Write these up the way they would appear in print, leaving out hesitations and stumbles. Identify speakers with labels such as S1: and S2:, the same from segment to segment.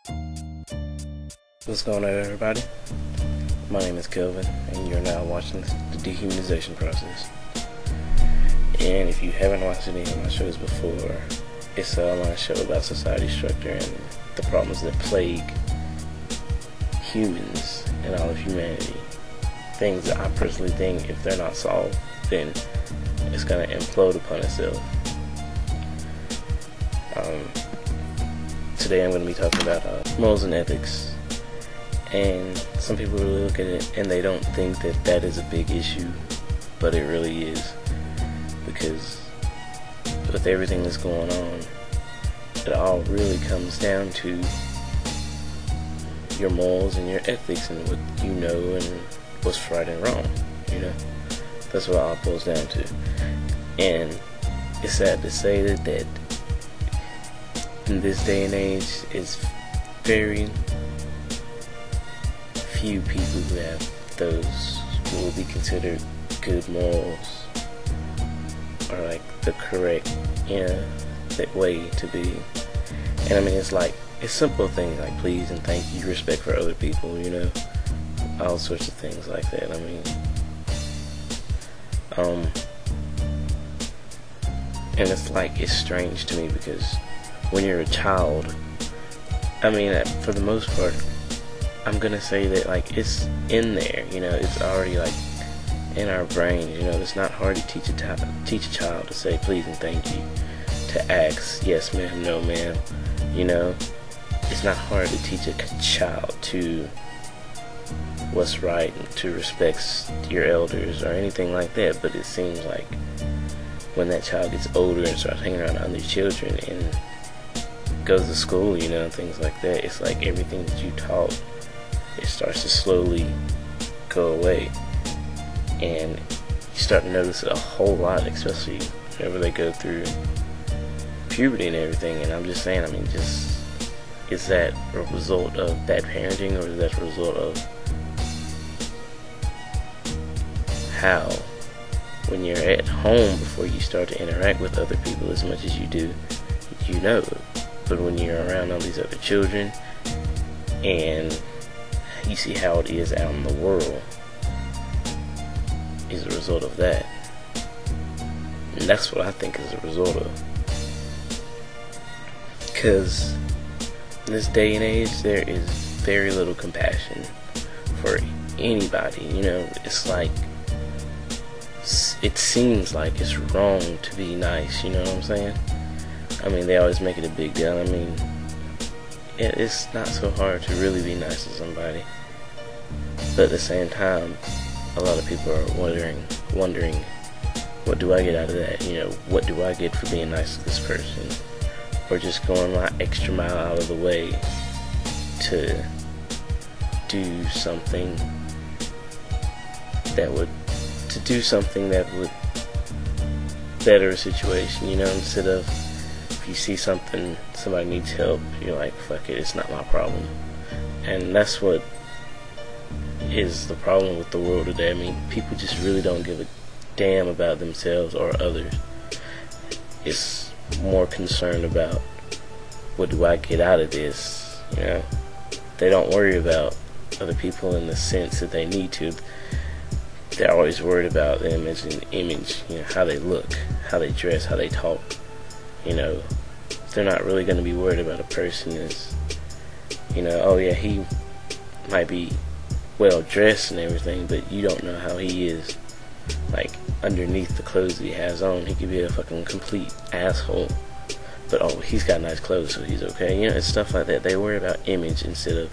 S1: What's going on, everybody? My name is Kelvin, and you're now watching the Dehumanization process. And if you haven't watched any of my shows before, it's an online show about society structure and the problems that plague humans and all of humanity. Things that I personally think, if they're not solved, then it's going to implode upon itself. Today I'm going to be talking about morals and ethics. And some people really look at it and they don't think that that is a big issue, but it really is, because with everything that's going on, it all really comes down to your morals and your ethics and what you know and what's right and wrong. That's what it all boils down to. And it's sad to say that in this day and age, it's very few people who have those who will be considered good morals, or like the correct, that way to be. And I mean, it's simple things like please and thank you, respect for other people, all sorts of things like that. I mean, and it's strange to me because when you're a child, I mean, for the most part, I'm gonna say that it's in there, it's already in our brains, it's not hard to teach a child to say please and thank you, to ask yes ma'am, no ma'am, it's not hard to teach a child to what's right and to respect your elders or anything like that. But it seems like when that child gets older and starts hanging around other children and goes to school, things like that, it's like everything that you taught, it starts to slowly go away, and you start to notice it a whole lot, especially whenever they go through puberty and everything. And I'm just saying, is that a result of bad parenting, or is that a result of how, when you're at home, before you start to interact with other people as much as you do, but when you're around all these other children and you see how it is out in the world, is a result of that. And that's what I think is a result of. Because in this day and age, there is very little compassion for anybody. It's like, it seems like it's wrong to be nice, you know what I'm saying? I mean, they always make it a big deal. I mean, it's not so hard to really be nice to somebody. But at the same time, a lot of people are wondering, what do I get out of that? What do I get for being nice to this person? Or just going my extra mile out of the way to do something that would better a situation, instead of, if you see somebody needs help, you're like, fuck it, it's not my problem. And that's what is the problem with the world today. I mean, people just really don't give a damn about themselves or others. It's more concerned about, what do I get out of this? They don't worry about other people in the sense that they need to. They're always worried about them as an image, how they look, how they dress, how they talk. They're not really going to be worried about a person as, oh yeah, he might be well dressed and everything, but you don't know how he is, underneath the clothes that he has on. He could be a fucking complete asshole, but oh, he's got nice clothes, so he's okay. It's stuff like that. They worry about image instead of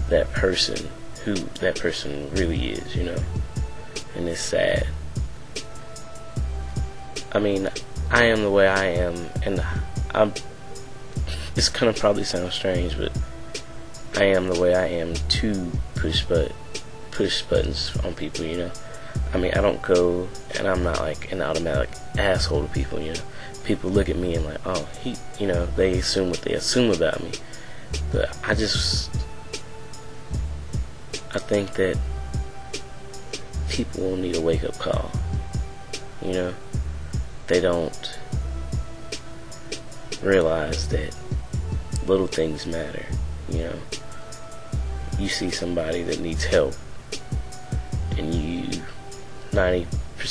S1: that person, who that person really is, and it's sad. I mean, I am the way I am, and it's gonna probably sound strange, but I am the way I am to push buttons on people, I mean, I don't go, and I'm not an automatic asshole to people, People look at me and oh, he, they assume what they assume about me. But I think that people will need a wake-up call. They don't realize that little things matter. You know, you see somebody that needs help, and 90%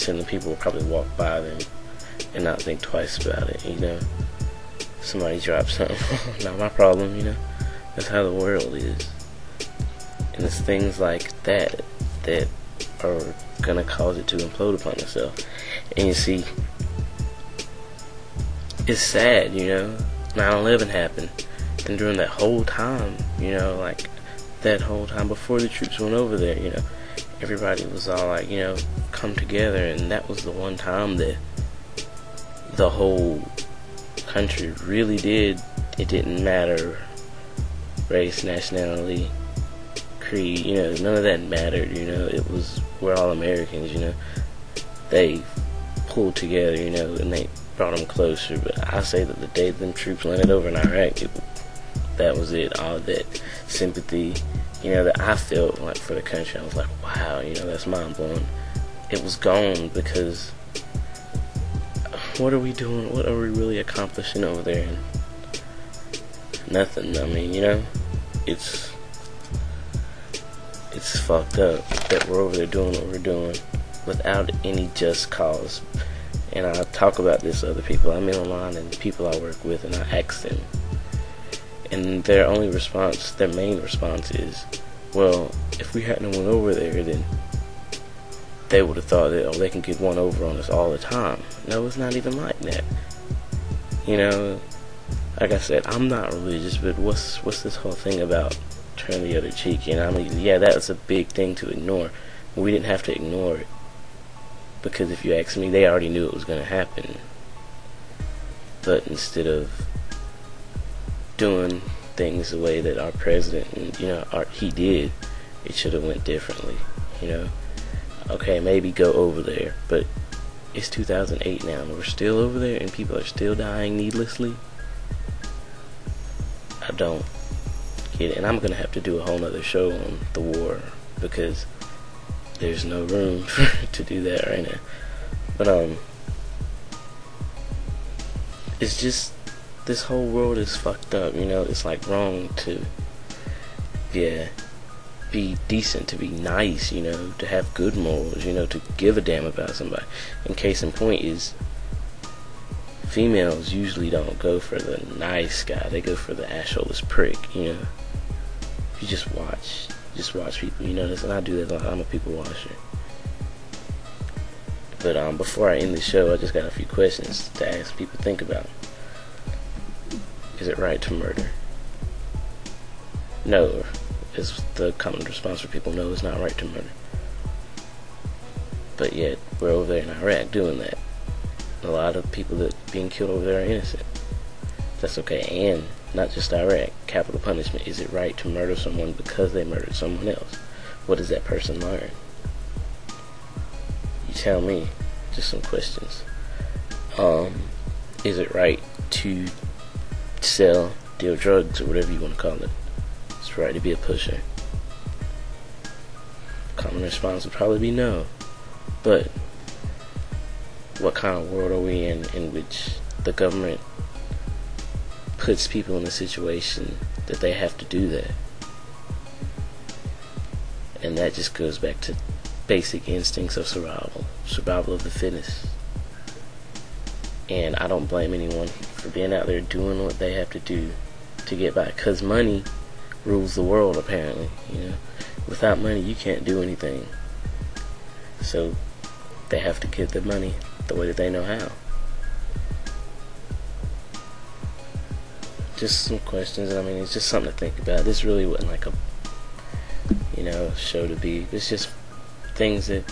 S1: of the people will probably walk by them and not think twice about it. You know, somebody drops something, not my problem. You know, that's how the world is, and it's things like that that are gonna cause it to implode upon itself. And you see, it's sad, you know. 9/11 happened, and during that whole time, you know, like that whole time before the troops went over there, you know, everybody was all like, you know, come together, and that was the one time that the whole country really did. It didn't matter race, nationality, creed, you know, none of that mattered. You know, it was, we're all Americans. You know, they pulled together, you know, and they brought them closer. But I say that the day them troops landed over in Iraq, that was it. All that sympathy, you know, that I felt like for the country, I was like, wow, you know, that's mind blowing. It was gone because what are we doing? What are we really accomplishing over there? And nothing. I mean, you know, it's fucked up that we're over there doing what we're doing without any just cause. And I talk about this to other people I meet online and people I work with, and I ask them, and their main response is, well, if we hadn't went over there, then they would have thought that, oh, they can get one over on us all the time. No, it's not even like that. You know, like I said, I'm not religious, but what's this whole thing about turn the other cheek? And I mean, yeah, that was a big thing to ignore. We didn't have to ignore it, because if you ask me, they already knew it was going to happen. But instead of doing things the way that our president, you know, he did, it should have went differently. You know, okay, maybe go over there, but it's 2008 now, and we're still over there, and people are still dying needlessly. I don't get it, and I'm gonna have to do a whole nother show on the war, because there's no room to do that right now. But it's just, this whole world is fucked up. You know, it's like wrong to, yeah, be decent, to be nice, you know, to have good morals, you know, to give a damn about somebody. And case in point is, females usually don't go for the nice guy, they go for the asshole prick, you know. If you just watch people, you know this, and I do that a lot. I'm a people watcher. But before I end the show, I just got a few questions to ask people to think about. Is it right to murder? No, is the common response for people. No, it's not right to murder. But yet, we're over there in Iraq doing that. A lot of people that are being killed over there are innocent. That's okay. And not just Iraq, capital punishment. Is it right to murder someone because they murdered someone else? What does that person learn? You tell me. Just some questions. Is it right to sell, deal drugs, or whatever you want to call it? It's right to be a pusher. Common response would probably be no. But what kind of world are we in which the government puts people in a situation that they have to do that? And that just goes back to basic instincts of survival of the fittest. And I don't blame anyone for being out there doing what they have to do to get by, because money rules the world, apparently. You know, without money you can't do anything, so they have to get the money the way that they know how. Just some questions. I mean, it's just something to think about. This really wasn't like a, you know, show to be. It's just things that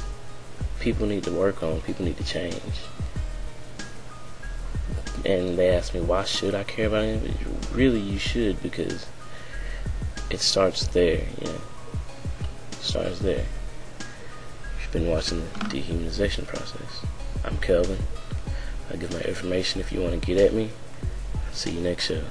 S1: people need to work on, people need to change. And they asked me, why should I care about it? But really, you should, because it starts there, you know. It starts there. You've been watching the dehumanization process. I'm Kelvin. I'll give my information if you want to get at me. See you next show.